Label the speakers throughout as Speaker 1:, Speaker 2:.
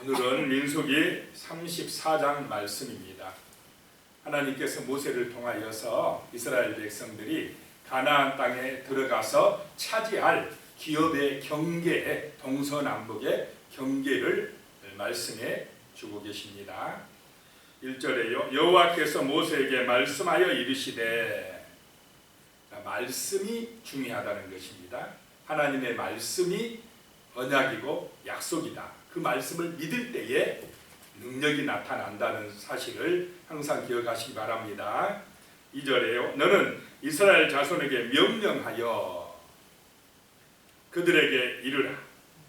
Speaker 1: 오늘은 민수기 34장 말씀입니다. 하나님께서 모세를 통하여서 이스라엘 백성들이 가나안 땅에 들어가서 차지할 기업의 경계, 동서남북의 경계를 말씀해 주고 계십니다. 1절에요. 여호와께서 모세에게 말씀하여 이르시되, 말씀이 중요하다는 것입니다. 하나님의 말씀이 언약이고 약속이다. 그 말씀을 믿을 때에 능력이 나타난다는 사실을 항상 기억하시기 바랍니다. 2절에요. 너는 이스라엘 자손에게 명령하여 그들에게 이르라.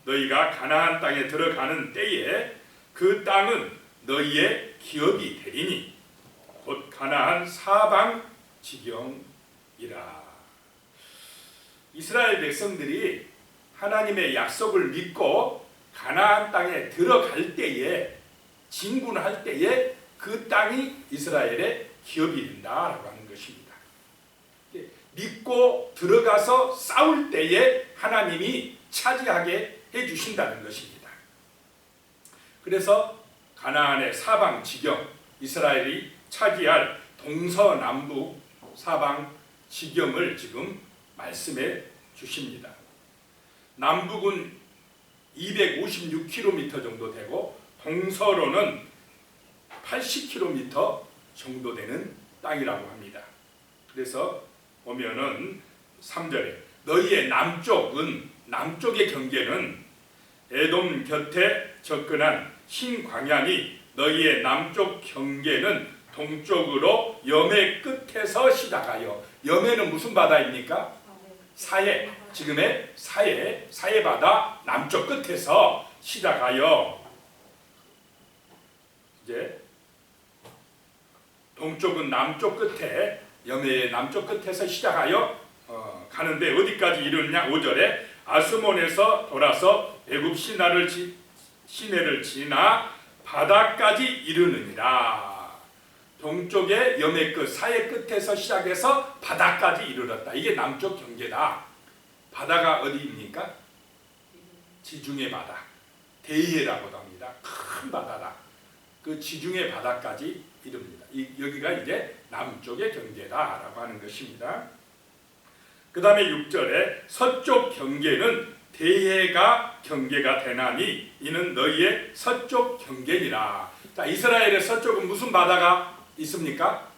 Speaker 1: 너희가 가나안 땅에 들어가는 때에 그 땅은 너희의 기업이 되리니 곧 가나안 사방 지경이라. 이스라엘 백성들이 하나님의 약속을 믿고 가나안 땅에 들어갈 때에, 진군할 때에 그 땅이 이스라엘의 기업이 된다라고 하는 것입니다. 믿고 들어가서 싸울 때에 하나님이 차지하게 해주신다는 것입니다. 그래서 가나안의 사방 지경, 이스라엘이 차지할 동서남북 사방 지경을 지금 말씀해 주십니다. 남북은 256km 정도 되고 동서로는 80km 정도 되는 땅이라고 합니다. 그래서 보면은 3절에 너희의 남쪽의 경계는 에돔 곁에 접근한 흰 광야니 너희의 남쪽 경계는 동쪽으로 여매 끝에서 시작하여, 여매는 무슨 바다입니까? 사해, 지금의 사해 바다 남쪽 끝에서 시작하여 이제 동쪽은 남쪽 끝에, 여매의 남쪽 끝에서 시작하여 가는데 어디까지 이르느냐? 5절에 아스몬에서 돌아서 애굽 시내를 지나 바다까지 이르느니라. 동쪽의 여매 끝, 사해 끝에서 시작해서 바다까지 이르렀다. 이게 남쪽 경계다. 바다가 어디입니까? 지중해 바다, 대이해라고도 합니다. 큰 바다다. 그 지중해 바다까지 이릅니다. 여기가 이제 남쪽의 경계다라고 하는 것입니다. 그 다음에 6절에 서쪽 경계는 대해가 경계가 되나니 이는 너희의 서쪽 경계니라. 자, 이스라엘의 서쪽은 무슨 바다가 있습니까?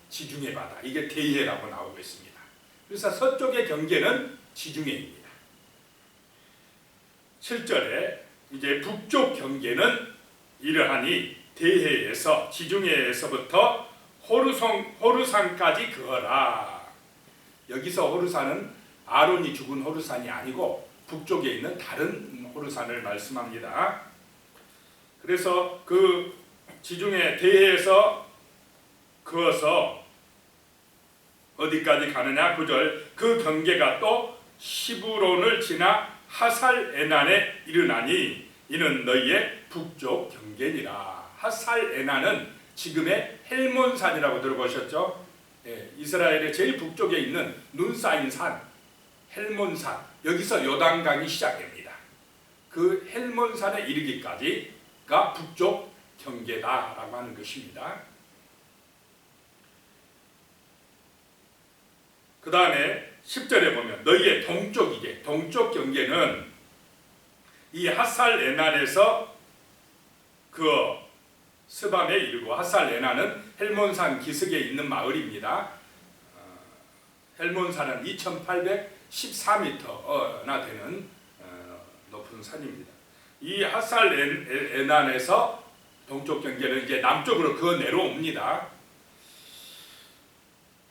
Speaker 1: 지중해 바다. 이게 대해라고 나오고 있습니다. 그래서 서쪽의 경계는 지중해입니다. 7절에 이제 북쪽 경계는 이러하니 대해에서, 지중해에서부터 호르산까지 그어라. 여기서 호르산은 아론이 죽은 호르산이 아니고 북쪽에 있는 다른 호르산을 말씀합니다. 그래서 그 지중해 대해에서 그어서 어디까지 가느냐? 9절 그 경계가 또 시브론을 지나 하살 에난에 이르나니 이는 너희의 북쪽 경계니라. 하살 에난은 지금의 헬몬산이라고 들어보셨죠? 이스라엘의 제일 북쪽에 있는 눈 쌓인 산, 헬몬산. 여기서 요단강이 시작됩니다. 그 헬몬산에 이르기까지가 북쪽 경계다라고 하는 것입니다. 그 다음에 10절에 보면 너희의 동쪽이게, 동쪽 경계는 이 하살 에난에서 그 스밤에 이르고, 하살 에난은 헬몬산 기슭에 있는 마을입니다. 헬몬산은 2814m나 되는 높은 산입니다. 이 하살 에난에서 동쪽 경계는 이제 남쪽으로 그어 내려옵니다.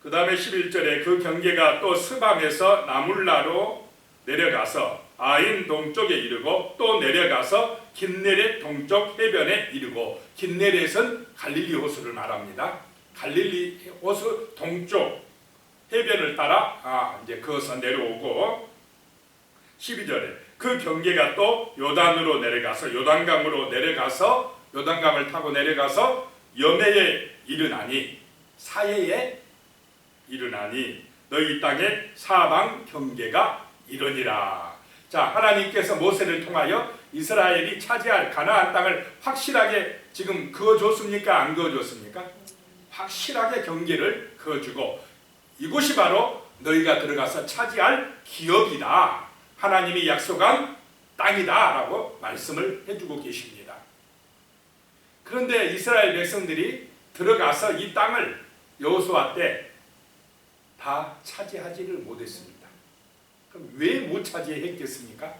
Speaker 1: 그 다음에 11절에 그 경계가 또 스밤에서 나물라로 내려가서 아인 동쪽에 이르고 또 내려가서 긴네렛 동쪽 해변에 이르고, 긴네렛은 갈릴리 호수를 말합니다. 갈릴리 호수 동쪽 해변을 따라 이제 그어서 내려오고, 12절에 그 경계가 또 요단으로 내려가서, 요단강으로 내려가서, 요단강을 타고 내려가서 여매에 이르나니, 사해에 이르나니 너희 땅의 사방 경계가 이러니라. 자, 하나님께서 모세를 통하여 이스라엘이 차지할 가나안 땅을 확실하게 지금 그어줬습니까? 안 그어줬습니까? 확실하게 경계를 그어주고 이곳이 바로 너희가 들어가서 차지할 기업이다. 하나님이 약속한 땅이다 라고 말씀을 해주고 계십니다. 그런데 이스라엘 백성들이 들어가서 이 땅을 여호수아 때 다 차지하지를 못했습니다. 그럼 왜 못 차지했겠습니까?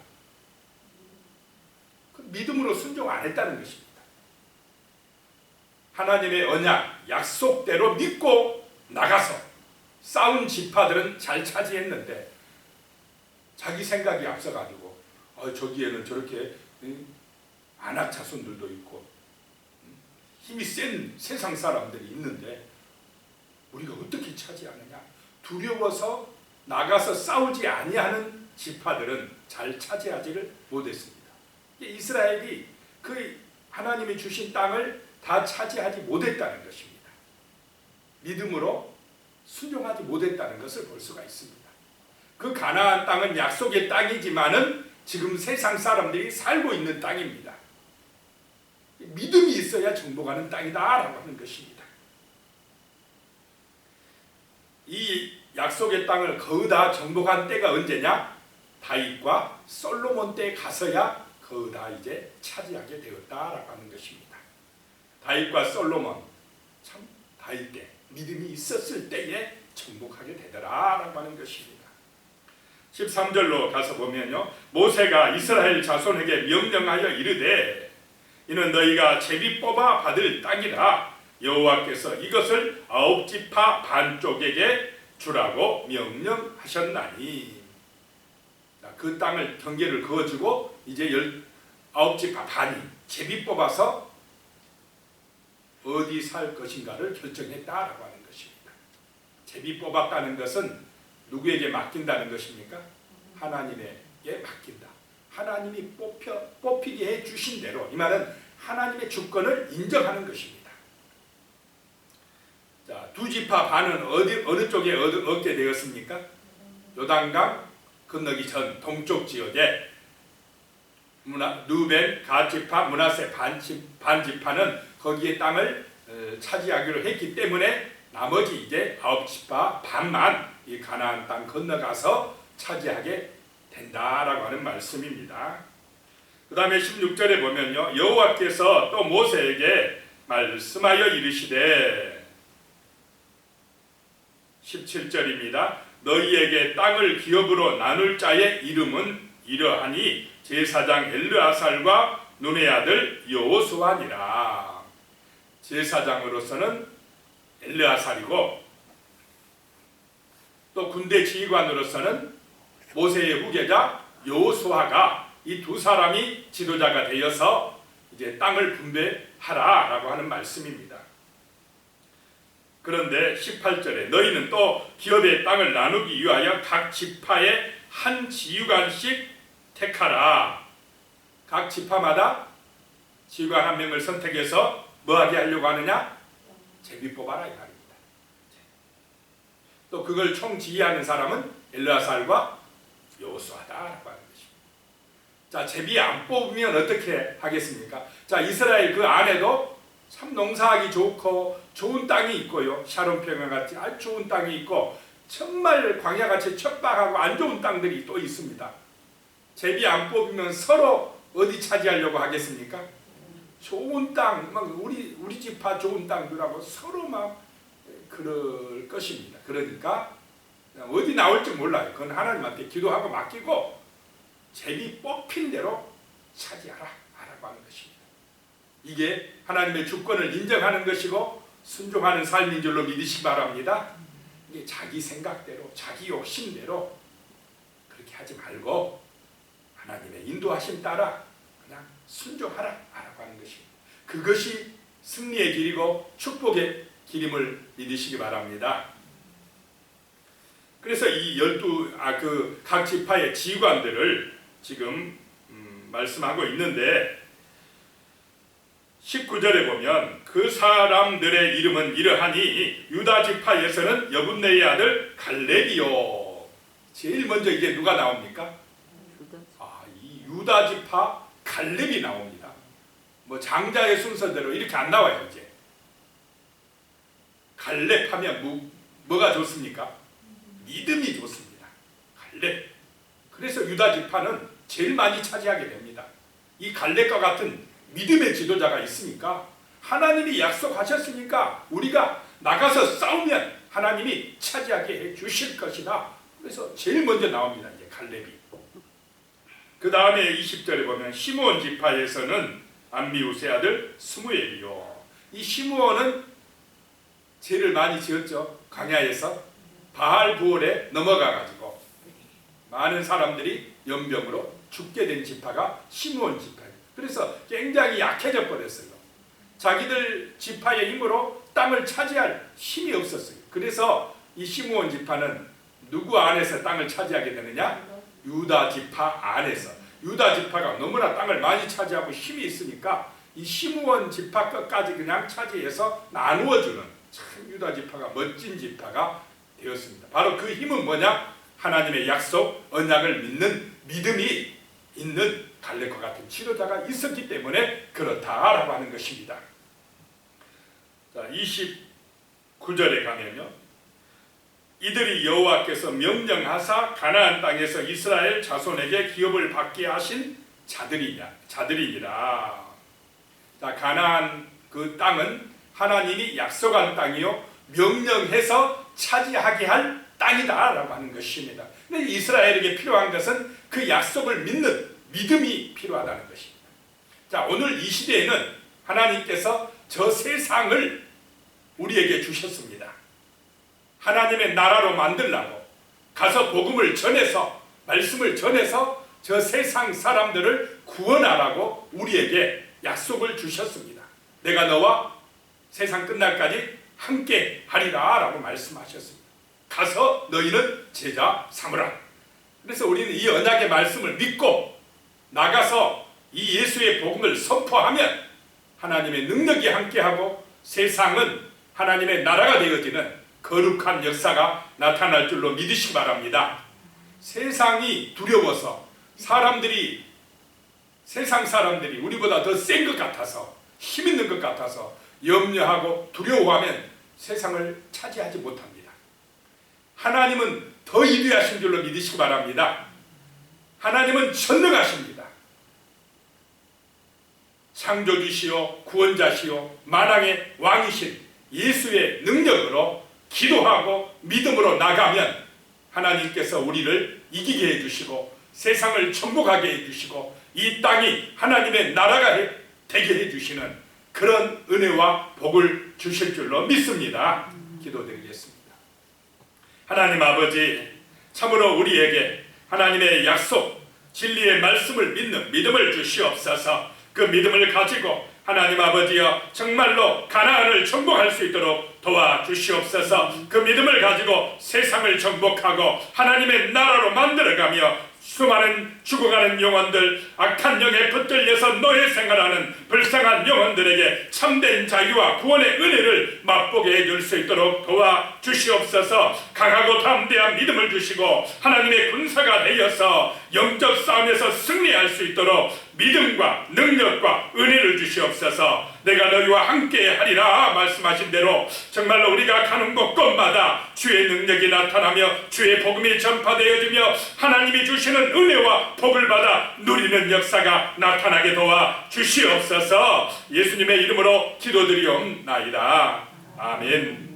Speaker 1: 믿음으로 순종 안 했다는 것입니다. 하나님의 언약, 약속대로 믿고 나가서 싸운 지파들은 잘 차지했는데 자기 생각이 앞서가지고 저기에는 저렇게 안악 자손들도 있고 힘이 센 세상 사람들이 있는데 우리가 어떻게 차지하느냐? 두려워서 나가서 싸우지 아니하는 지파들은 잘 차지하지를 못했습니다. 이스라엘이 그 하나님이 주신 땅을 다 차지하지 못했다는 것입니다. 믿음으로 순종하지 못했다는 것을 볼 수가 있습니다. 그 가나안 땅은 약속의 땅이지만은 지금 세상 사람들이 살고 있는 땅입니다. 믿음이 있어야 정복하는 땅이다라고 하는 것입니다. 이 약속의 땅을 거의 다 정복한 때가 언제냐? 다윗과 솔로몬 때 가서야 거의 다 이제 차지하게 되었다라고 하는 것입니다. 다윗과 솔로몬, 참 다윗 때 믿음이 있었을 때에 정복하게 되더라라고 하는 것입니다. 13절로 가서 보면요, 모세가 이스라엘 자손에게 명령하여 이르되 이는 너희가 제비 뽑아 받을 땅이라 여호와께서 이것을 9지파 반쪽에게 주라고 명령하셨나니. 그 땅을 경계를 그어주고 이제 9지파 반이 제비 뽑아서 어디 살 것인가를 결정했다라고 하는 것입니다. 제비 뽑았다는 것은 누구에게 맡긴다는 것입니까? 하나님에게 맡긴다. 하나님이 뽑히게 해주신 대로, 이 말은 하나님의 주권을 인정하는 것입니다. 자, 2지파 반은 어느 쪽에 얻게 되었습니까? 요단강 건너기 전 동쪽 지역에 루벤, 갓지파, 므낫세 반지파는 거기에 땅을 차지하기로 했기 때문에 나머지 이제 9지파 반만 이 가나안 땅 건너가서 차지하게 된다라고 하는 말씀입니다. 그 다음에 16절에 보면요, 여호와께서 또 모세에게 말씀하여 이르시되 17절입니다. 너희에게 땅을 기업으로 나눌 자의 이름은 이러하니 제사장 엘르아살과 눈의 아들 여호수아니라. 제사장으로서는 엘르아살이고 또 군대 지휘관으로서는 모세의 후계자 여호수아가 이 두 사람이 지도자가 되어서 이제 땅을 분배하라라고 하는 말씀입니다. 그런데 18절에 너희는 또 기업의 땅을 나누기 위하여 각 지파에 한 지휘관씩 택하라. 각 지파마다 지휘관 한 명을 선택해서 뭐하게 하려고 하느냐? 제비 뽑아라 이 말입니다. 또 그걸 총지휘하는 사람은 엘르아살과 여호수아다라고 하는 것입니다. 자, 제비 안 뽑으면 어떻게 하겠습니까? 자, 이스라엘 그 안에도 참 농사하기 좋고 좋은 땅이 있고요. 샤론 평야같이 아주 좋은 땅이 있고 정말 광야같이 척박하고 안 좋은 땅들이 또 있습니다. 제비 안 뽑으면 서로 어디 차지하려고 하겠습니까? 좋은 땅, 막 우리 지파 좋은 땅들하고 서로 막 그럴 것입니다. 그러니까 어디 나올지 몰라요. 그건 하나님한테 기도하고 맡기고 제비 뽑힌 대로 차지하라 라고 하는 것입니다. 이게 하나님의 주권을 인정하는 것이고 순종하는 삶인 줄로 믿으시기 바랍니다. 이게 자기 생각대로 자기 욕심대로 그렇게 하지 말고 하나님의 인도하심 따라 그냥 순종하라 라고 하는 것입니다. 그것이 승리의 길이고 축복의 길임을 믿으시기 바랍니다. 그래서 이 각 지파의 지휘관들을 지금 말씀하고 있는데 19절에 보면 그 사람들의 이름은 이러하니 유다 지파에서는 여분네의 아들 갈렙이요. 제일 먼저 이게 누가 나옵니까? 이 유다 지파 갈렙이 나옵니다. 뭐 장자의 순서대로 이렇게 안 나와요. 이제 갈렙 하면 뭐가 좋습니까? 믿음이 좋습니다. 갈렙. 그래서 유다 지파는 제일 많이 차지하게 됩니다. 이 갈렙과 같은 믿음의 지도자가 있으니까, 하나님이 약속하셨으니까 우리가 나가서 싸우면 하나님이 차지하게 해 주실 것이다. 그래서 제일 먼저 나옵니다. 이제 갈렙이. 그 다음에 20절에 보면 시므온 지파에서는 암미우스의 아들 스무엘이요. 이 시므온은 죄를 많이 지었죠. 광야에서 바알 부올에 넘어가가지고 많은 사람들이 연병으로 죽게 된 지파가 시므온 지파예요. 그래서 굉장히 약해져 버렸어요. 자기들 지파의 힘으로 땅을 차지할 힘이 없었어요. 그래서 이 시므온 지파는 누구 안에서 땅을 차지하게 되느냐? 유다 지파 안에서. 유다 지파가 너무나 땅을 많이 차지하고 힘이 있으니까 이 시므온 지파 끝까지 그냥 차지해서 나누어주는 참 유다 지파가 멋진 지파가 되었습니다. 바로 그 힘은 뭐냐? 하나님의 약속, 언약을 믿는 믿음이 있는 갈렙과 같은 지도자가 있었기 때문에 그렇다라고 하는 것입니다. 자, 29절에 가면요, 이들이 여호와께서 명령하사 가나안 땅에서 이스라엘 자손에게 기업을 받게 하신 자들이니라. 자, 가나안 그 땅은 하나님이 약속한 땅이요, 명령해서 차지하게 할 땅이다라고 하는 것입니다. 근데 이스라엘에게 필요한 것은 그 약속을 믿는 믿음이 필요하다는 것입니다. 자, 오늘 이 시대에는 하나님께서 저 세상을 우리에게 주셨습니다. 하나님의 나라로 만들라고 가서 복음을 전해서, 말씀을 전해서 저 세상 사람들을 구원하라고 우리에게 약속을 주셨습니다. 내가 너와 세상 끝날까지 함께 하리라 라고 말씀하셨습니다. 가서 너희는 제자 삼으라. 그래서 우리는 이 언약의 말씀을 믿고 나가서 이 예수의 복음을 선포하면 하나님의 능력이 함께하고 세상은 하나님의 나라가 되어지는 거룩한 역사가 나타날 줄로 믿으시기 바랍니다. 세상이 두려워서 세상 사람들이 우리보다 더 센 것 같아서, 힘 있는 것 같아서 염려하고 두려워하면 세상을 차지하지 못합니다. 하나님은 더 위대하신 줄로 믿으시기 바랍니다. 하나님은 전능하십니다. 창조주시오 구원자시오 만왕의 왕이신 예수의 능력으로 기도하고 믿음으로 나가면 하나님께서 우리를 이기게 해주시고 세상을 정복하게 해주시고 이 땅이 하나님의 나라가 되게 해주시는 그런 은혜와 복을 주실 줄로 믿습니다. 기도드리겠습니다. 하나님 아버지, 참으로 우리에게 하나님의 약속, 진리의 말씀을 믿는 믿음을 주시옵소서. 그 믿음을 가지고 하나님 아버지여 정말로 가나안을 정복할 수 있도록 도와주시옵소서. 그 믿음을 가지고 세상을 정복하고 하나님의 나라로 만들어가며 수많은 죽어가는 영혼들, 악한 영에 붙들려서 노예 생활하는 불쌍한 영혼들에게 참된 자유와 구원의 은혜를 맛보게 해줄 수 있도록 도와주시옵소서. 강하고 담대한 믿음을 주시고 하나님의 군사가 되어서 영적 싸움에서 승리할 수 있도록 믿음과 능력과 은혜를 주시옵소서. 내가 너희와 함께 하리라 말씀하신 대로 정말로 우리가 가는 곳곳마다 주의 능력이 나타나며 주의 복음이 전파되어지며 하나님이 주시는 은혜와 복을 받아 누리는 역사가 나타나게 도와 주시옵소서. 예수님의 이름으로 기도드리옵나이다. 아멘.